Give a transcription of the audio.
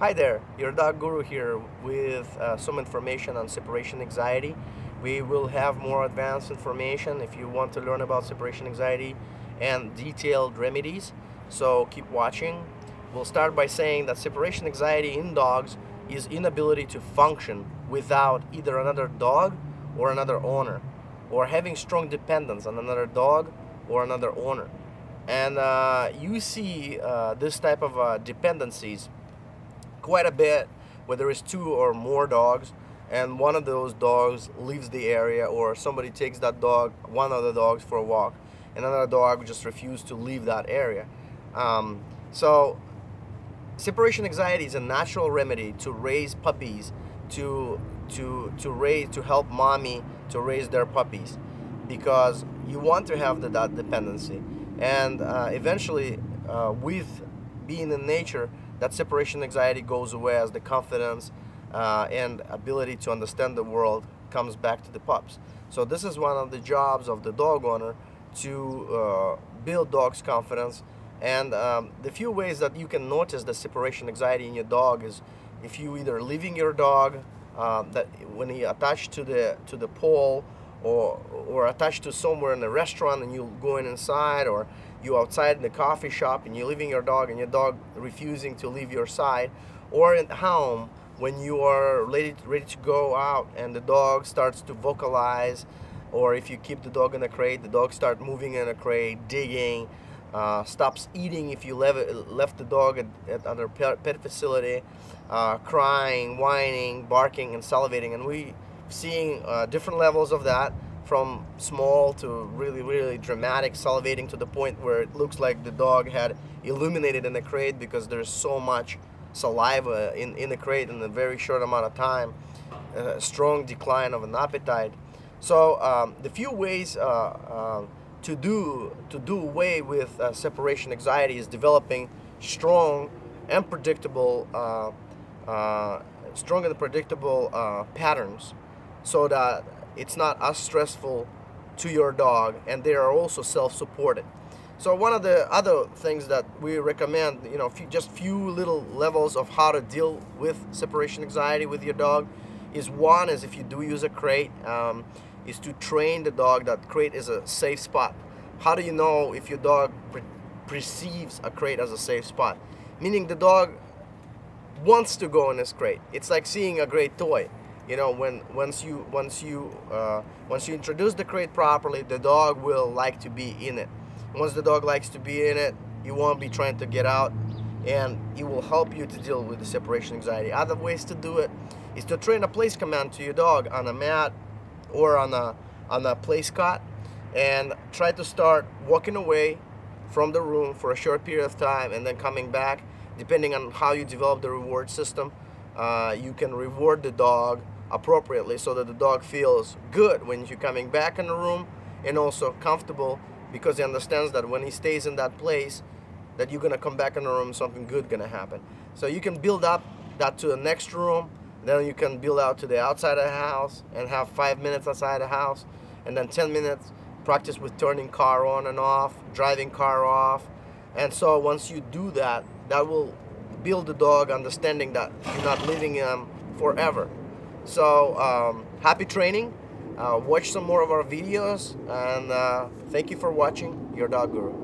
Hi there, your dog guru here with some information on separation anxiety. We will have more advanced information if you want to learn about separation anxiety and detailed remedies. So keep watching. We'll start by saying that separation anxiety in dogs is inability to function without either another dog or another owner, or having strong dependence on another dog or another owner. And you see this type of dependencies quite a bit where there is two or more dogs and one of those dogs leaves the area, or somebody takes that dog, one of the dogs, for a walk, and another dog just refuses to leave that area. So separation anxiety is a natural remedy to raise puppies, to help mommy to raise their puppies, because you want to have that dependency, and eventually with being in nature, that separation anxiety goes away as the confidence and ability to understand the world comes back to the pups. So this is one of the jobs of the dog owner, to build dog's confidence. And the few ways that you can notice the separation anxiety in your dog is if you either leaving your dog, that when he attached to the pole, or attached to somewhere in the restaurant and you going inside, or you outside in the coffee shop and you're leaving your dog and your dog refusing to leave your side, or at home when you are ready to go out and the dog starts to vocalize, or if you keep the dog in a crate, the dog start moving in a crate, digging, stops eating if you left the dog at other pet facility, crying, whining, barking, and salivating. And we seeing different levels of that, from small to really dramatic salivating to the point where it looks like the dog had illuminated in the crate because there's so much saliva in the crate in a very short amount of time. Strong decline of an appetite. So the few ways to do away with separation anxiety is developing strong and predictable patterns, so that it's not as stressful to your dog, and they are also self-supported. So one of the other things that we recommend, just few little levels of how to deal with separation anxiety with your dog, is one is, if you do use a crate, is to train the dog that crate is a safe spot. How do you know if your dog perceives a crate as a safe spot? Meaning the dog wants to go in this crate. It's like seeing a great toy. Once you introduce the crate properly, the dog will like to be in it. Once the dog likes to be in it, you won't be trying to get out, and it will help you to deal with the separation anxiety. Other ways to do it is to train a place command to your dog on a mat or on a place cot, and try to start walking away from the room for a short period of time and then coming back. Depending on how you develop the reward system, you can reward the dog appropriately so that the dog feels good when you're coming back in the room, and also comfortable because he understands that when he stays in that place, that you're gonna come back in the room, something good gonna happen. So you can build up that to the next room, then you can build out to the outside of the house and have 5 minutes outside the house, and then 10 minutes practice with turning car on and off, driving car off. And so once you do that, that will build the dog understanding that you're not leaving him forever. So happy training. Watch some more of our videos, and thank you for watching. Your Dog Guru.